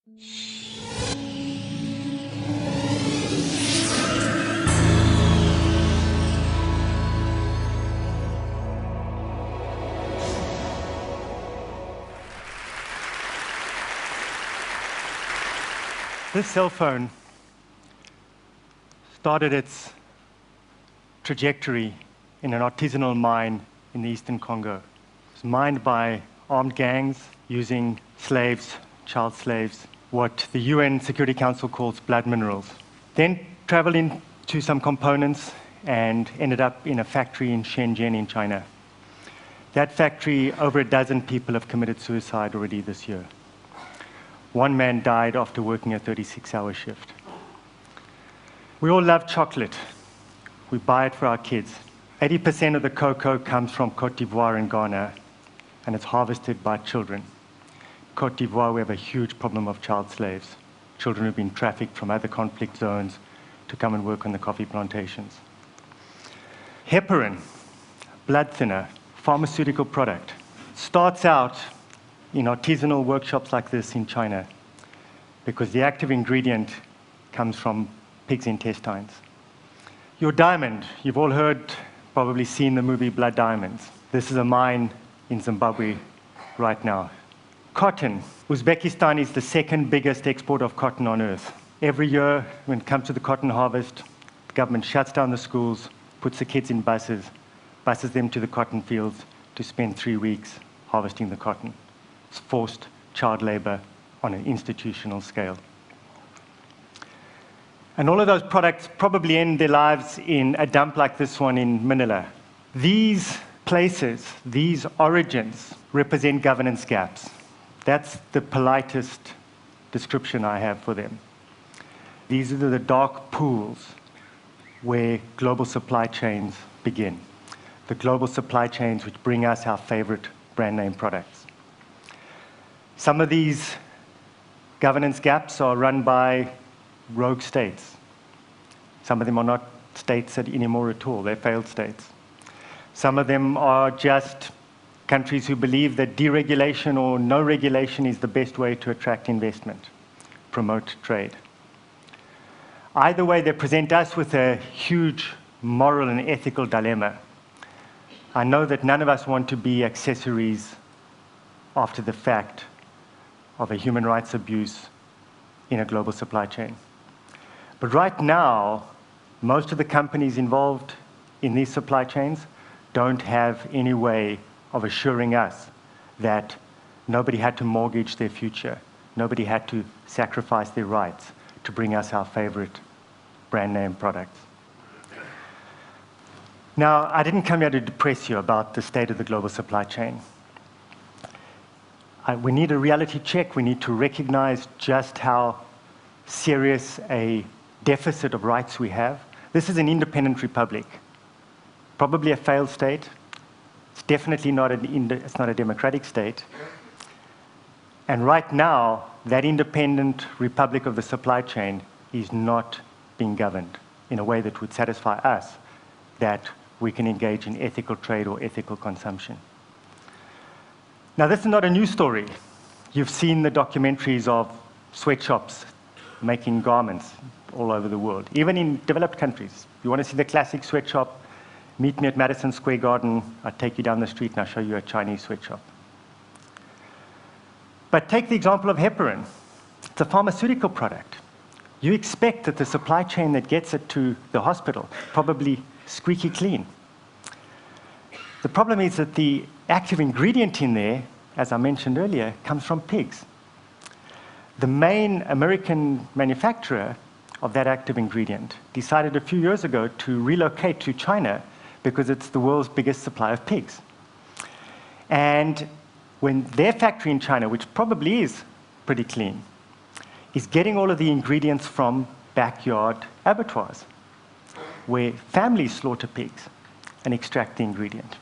This cell phone started its trajectory in an artisanal mine in the eastern Congo. It was mined by armed gangs using slaves, child slaves, what the UN Security Council calls blood minerals. Then traveled into some components and ended up in a factory in Shenzhen in China. That factory, over a dozen people have committed suicide already this year. One man died after working a 36-hour shift. We all love chocolate. We buy it for our kids. 80% of the cocoa comes from Côte d'Ivoire and Ghana, and it's harvested by children. In Côte d'Ivoire, we have a huge problem of child slaves, children who've been trafficked from other conflict zones to come and work on the coffee plantations. Heparin, blood thinner, pharmaceutical product, starts out in artisanal workshops like this in China, because the active ingredient comes from pig's intestines. Your diamond, you've all heard, probably seen the movie Blood Diamonds. This is a mine in Zimbabwe right now. Cotton. Uzbekistan is the second biggest exporter of cotton on earth. Every year, when it comes to the cotton harvest, the government shuts down the schools, puts the kids in buses them to the cotton fields to spend 3 weeks harvesting the cotton. It's forced child labor on an institutional scale. And all of those products probably end their lives in a dump like this one in Manila. These places, these origins, represent governance gaps. That's the politest description I have for them. These are the dark pools where global supply chains begin. The global supply chains which bring us our favorite brand name products. Some of these governance gaps are run by rogue states. Some of them are not states anymore at all, they're failed states. Some of them are just countries who believe that deregulation or no regulation is the best way to attract investment, promote trade. Either way, they present us with a huge moral and ethical dilemma. I know that none of us want to be accessories after the fact of a human rights abuse in a global supply chain. But right now, most of the companies involved in these supply chains don't have any way of assuring us that nobody had to mortgage their future, nobody had to sacrifice their rights to bring us our favorite brand name products. Now, I didn't come here to depress you about the state of the global supply chain. We need a reality check. We need to recognize just how serious a deficit of rights we have. This is an independent republic, probably a failed state. It's definitely not it's not a democratic state. And right now, that independent republic of the supply chain is not being governed in a way that would satisfy us that we can engage in ethical trade or ethical consumption. Now, this is not a new story. You've seen the documentaries of sweatshops making garments all over the world, even in developed countries. You want to see the classic sweatshop? Meet me at Madison Square Garden. I'll take you down the street and I'll show you a Chinese sweatshop. But take the example of heparin. It's a pharmaceutical product. You expect that the supply chain that gets it to the hospital probably squeaky clean. The problem is that the active ingredient in there, as I mentioned earlier, comes from pigs. The main American manufacturer of that active ingredient decided a few years ago to relocate to China because it's the world's biggest supply of pigs. And when their factory in China, which probably is pretty clean, is getting all of the ingredients from backyard abattoirs, where families slaughter pigs and extract the ingredient.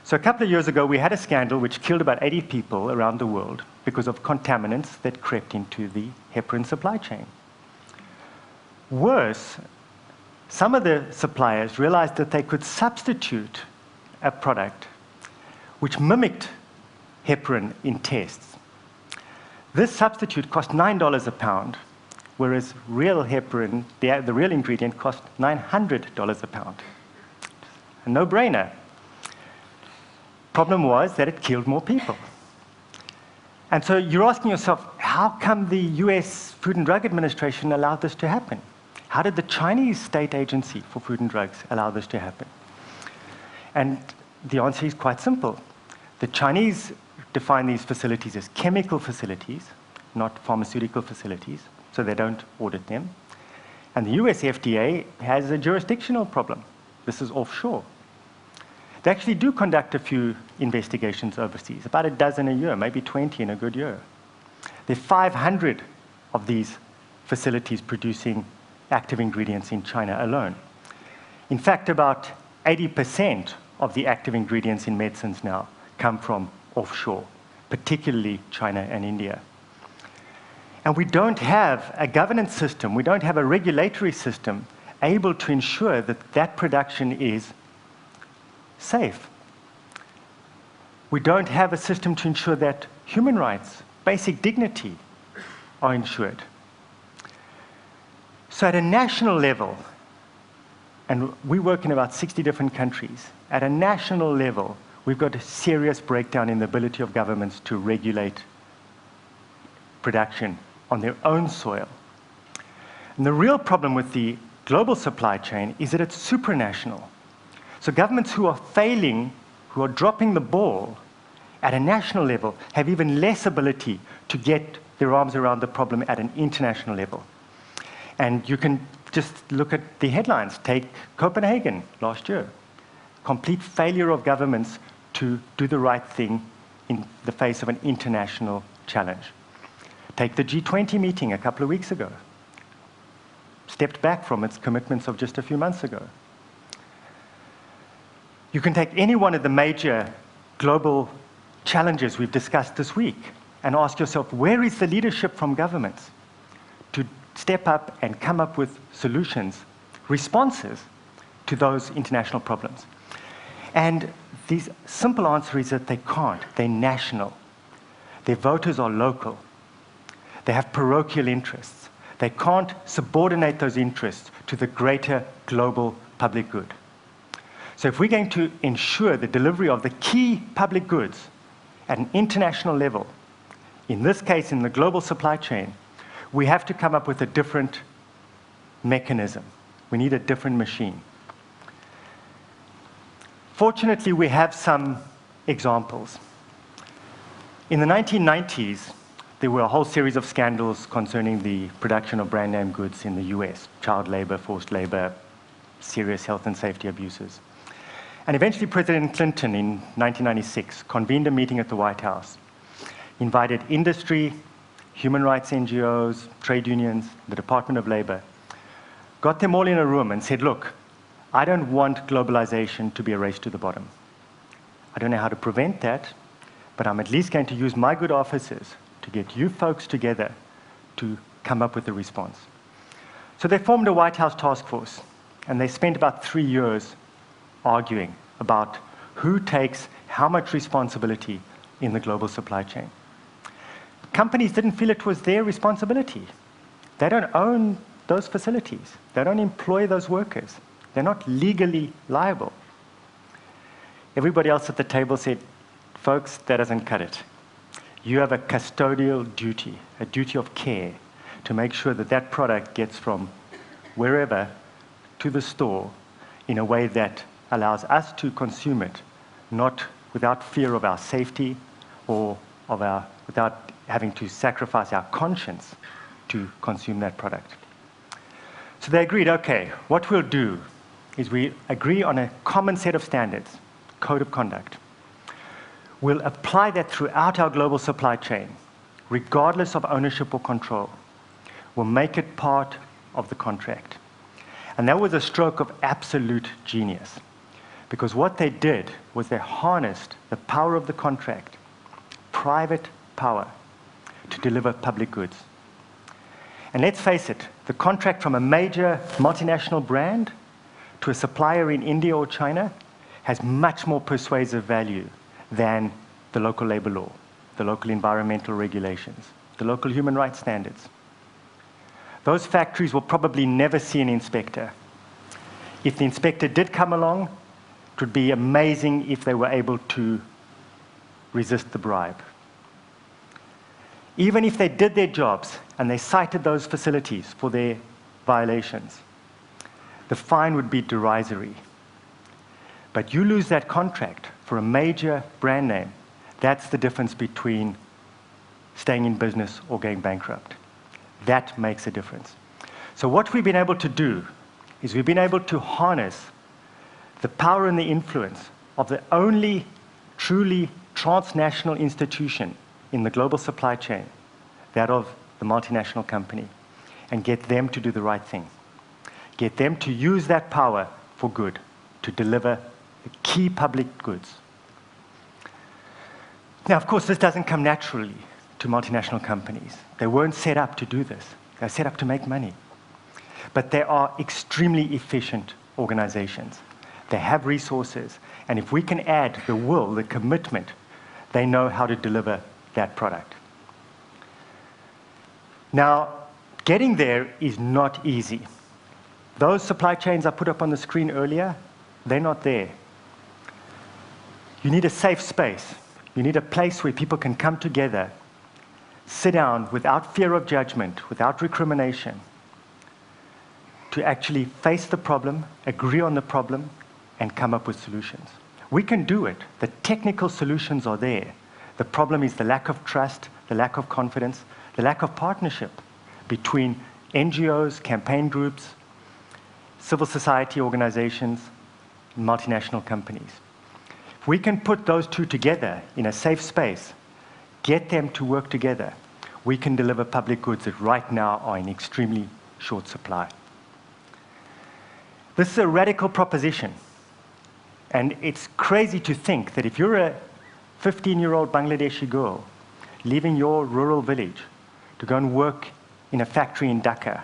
So a couple of years ago, we had a scandal which killed about 80 people around the world because of contaminants that crept into the heparin supply chain. Worse, some of the suppliers realized that they could substitute a product which mimicked heparin in tests. This substitute cost $9 a pound, whereas real heparin, the real ingredient, cost $900 a pound. A no-brainer. Problem was that it killed more people. And so you're asking yourself, how come the US Food and Drug Administration allowed this to happen? How did the Chinese State Agency for Food and Drugs allow this to happen? And the answer is quite simple. The Chinese define these facilities as chemical facilities, not pharmaceutical facilities, so they don't audit them. And the US FDA has a jurisdictional problem. This is offshore. They actually do conduct a few investigations overseas, about a dozen a year, maybe 20 in a good year. There are 500 of these facilities producing active ingredients in China alone. In fact, about 80% of the active ingredients in medicines now come from offshore, particularly China and India. And we don't have a governance system, we don't have a regulatory system able to ensure that that production is safe. We don't have a system to ensure that human rights, basic dignity, are ensured. So at a national level, and we work in about 60 different countries, at a national level, we've got a serious breakdown in the ability of governments to regulate production on their own soil. And the real problem with the global supply chain is that it's supranational. So governments who are failing, who are dropping the ball at a national level, have even less ability to get their arms around the problem at an international level. And you can just look at the headlines. Take Copenhagen last year. Complete failure of governments to do the right thing in the face of an international challenge. Take the G20 meeting a couple of weeks ago. Stepped back from its commitments of just a few months ago. You can take any one of the major global challenges we've discussed this week and ask yourself, where is the leadership from governments to step up and come up with solutions, responses to those international problems? And the simple answer is that they can't. They're national. Their voters are local. They have parochial interests. They can't subordinate those interests to the greater global public good. So if we're going to ensure the delivery of the key public goods at an international level, in this case in the global supply chain, we have to come up with a different mechanism. We need a different machine. Fortunately, we have some examples. In the 1990s, there were a whole series of scandals concerning the production of brand name goods in the US, child labor, forced labor, serious health and safety abuses. And eventually President Clinton in 1996 convened a meeting at the White House, invited industry, human rights NGOs, trade unions, the Department of Labor, got them all in a room and said, look, I don't want globalization to be a race to the bottom. I don't know how to prevent that, but I'm at least going to use my good offices to get you folks together to come up with a response. So they formed a White House task force, and they spent about 3 years arguing about who takes how much responsibility in the global supply chain. Companies didn't feel it was their responsibility. They don't own those facilities. They don't employ those workers. They're not legally liable. Everybody else at the table said, folks, that doesn't cut it. You have a custodial duty, a duty of care, to make sure that that product gets from wherever to the store in a way that allows us to consume it, not without fear of our safety or without having to sacrifice our conscience to consume that product. So they agreed, okay, what we'll do is we agree on a common set of standards, code of conduct. We'll apply that throughout our global supply chain, regardless of ownership or control. We'll make it part of the contract. And that was a stroke of absolute genius, because what they did was they harnessed the power of the contract, private power, to deliver public goods. And let's face it, the contract from a major multinational brand to a supplier in India or China has much more persuasive value than the local labor law, the local environmental regulations, the local human rights standards. Those factories will probably never see an inspector. If the inspector did come along, it would be amazing if they were able to resist the bribe. Even if they did their jobs and they cited those facilities for their violations, the fine would be derisory. But you lose that contract for a major brand name. That's the difference between staying in business or going bankrupt. That makes a difference. So what we've been able to do is we've been able to harness the power and the influence of the only truly transnational institution in the global supply chain, that of the multinational company, and get them to do the right thing. Get them to use that power for good, to deliver the key public goods. Now, of course, this doesn't come naturally to multinational companies. They weren't set up to do this. They're set up to make money. But they are extremely efficient organizations. They have resources, and if we can add the will, the commitment, they know how to deliver that product. Now, getting there is not easy. Those supply chains I put up on the screen earlier, they're not there. You need a safe space. You need a place where people can come together, sit down without fear of judgment, without recrimination, to actually face the problem, agree on the problem, and come up with solutions. We can do it. The technical solutions are there. The problem is the lack of trust, the lack of confidence, the lack of partnership between NGOs, campaign groups, civil society organizations, and multinational companies. If we can put those two together in a safe space, get them to work together, we can deliver public goods that right now are in extremely short supply. This is a radical proposition. And it's crazy to think that if you're a 15-year-old Bangladeshi girl leaving your rural village to go and work in a factory in Dhaka,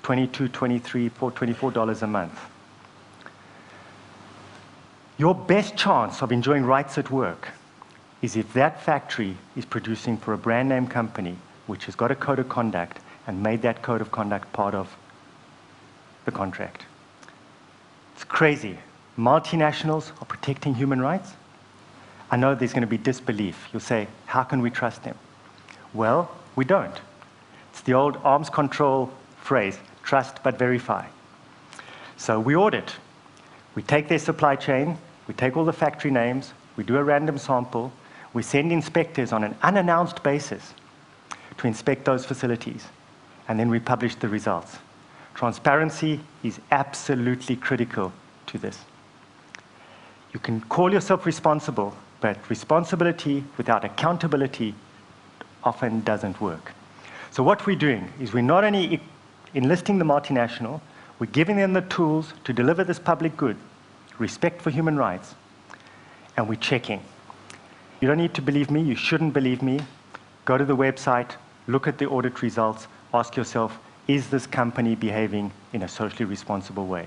$22, $23, $24 a month, your best chance of enjoying rights at work is if that factory is producing for a brand name company which has got a code of conduct and made that code of conduct part of the contract. It's crazy. Multinationals are protecting human rights. I know there's going to be disbelief. You'll say, how can we trust them? Well, we don't. It's the old arms control phrase, trust but verify. So we audit. We take their supply chain, we take all the factory names, we do a random sample, we send inspectors on an unannounced basis to inspect those facilities, and then we publish the results. Transparency is absolutely critical to this. You can call yourself responsible, but responsibility without accountability often doesn't work. So what we're doing is we're not only enlisting the multinational, we're giving them the tools to deliver this public good, respect for human rights, and we're checking. You don't need to believe me, you shouldn't believe me. Go to the website, look at the audit results, ask yourself, is this company behaving in a socially responsible way?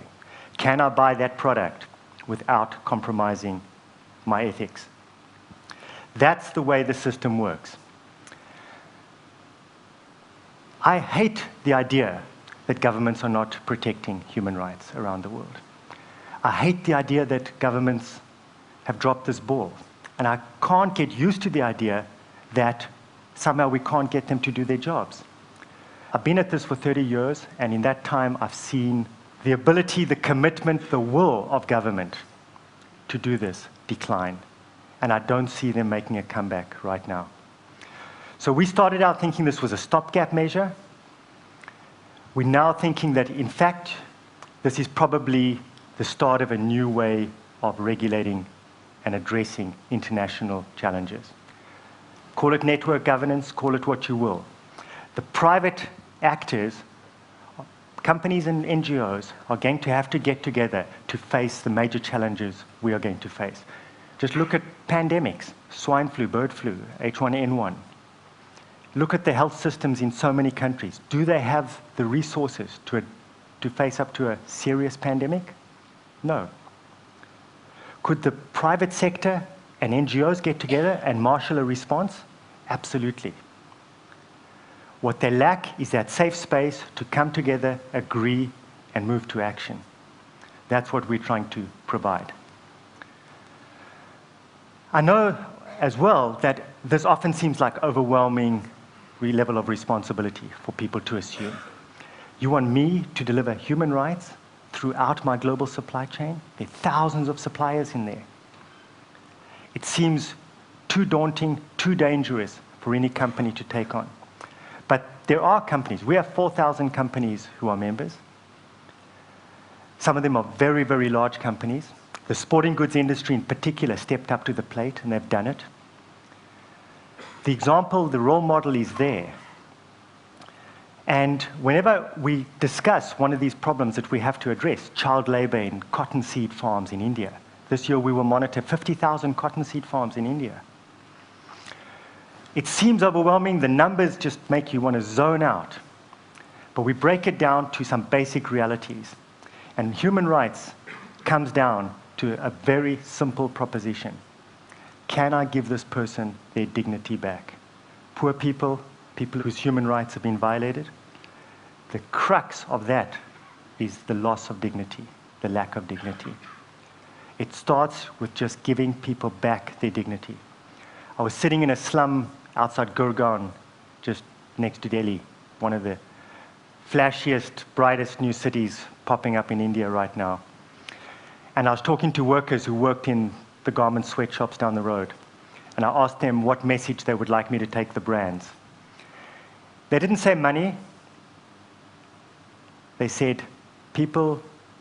Can I buy that product without compromising my ethics? That's the way the system works. I hate the idea that governments are not protecting human rights around the world. I hate the idea that governments have dropped this ball. And I can't get used to the idea that somehow we can't get them to do their jobs. I've been at this for 30 years, and in that time I've seen the ability, the commitment, the will of government to do this decline. And I don't see them making a comeback right now. So we started out thinking this was a stopgap measure. We're now thinking that, in fact, this is probably the start of a new way of regulating and addressing international challenges. Call it network governance, call it what you will. The private actors, companies and NGOs, are going to have to get together to face the major challenges we are going to face. Just look at pandemics, swine flu, bird flu, H1N1. Look at the health systems in so many countries. Do they have the resources to face up to a serious pandemic? No. Could the private sector and NGOs get together and marshal a response? Absolutely. What they lack is that safe space to come together, agree, and move to action. That's what we're trying to provide. I know as well that this often seems like overwhelming level of responsibility for people to assume. You want me to deliver human rights throughout my global supply chain? There are thousands of suppliers in there. It seems too daunting, too dangerous for any company to take on. But there are companies. We have 4,000 companies who are members. Some of them are very, very large companies. The sporting goods industry in particular stepped up to the plate, and they've done it. The example, the role model is there. And whenever we discuss one of these problems that we have to address, child labor in cottonseed farms in India, this year we will monitor 50,000 cottonseed farms in India. It seems overwhelming. The numbers just make you want to zone out. But we break it down to some basic realities. And human rights comes down to a very simple proposition. Can I give this person their dignity back? Poor people, people whose human rights have been violated, the crux of that is the loss of dignity, the lack of dignity. It starts with just giving people back their dignity. I was sitting in a slum outside Gurgaon, just next to Delhi, one of the flashiest, brightest new cities popping up in India right now. And I was talking to workers who worked in the garment sweatshops down the road. And I asked them what message they would like me to take the brands. They didn't say money. They said, the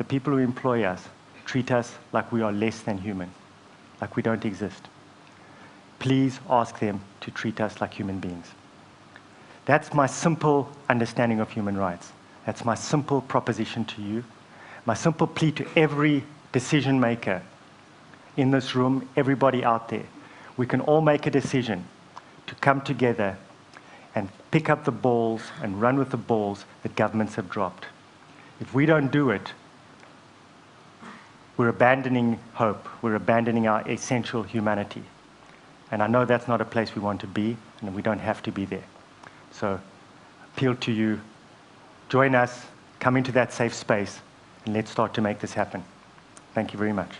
people who employ us treat us like we are less than human, like we don't exist. Please ask them to treat us like human beings. That's my simple understanding of human rights. That's my simple proposition to you. My simple plea to every decision maker in this room, everybody out there. We can all make a decision to come together and pick up the balls and run with the balls that governments have dropped. If we don't do it, we're abandoning hope. We're abandoning our essential humanity. And I know that's not a place we want to be, and we don't have to be there. So, appeal to you, join us, come into that safe space, and let's start to make this happen. Thank you very much.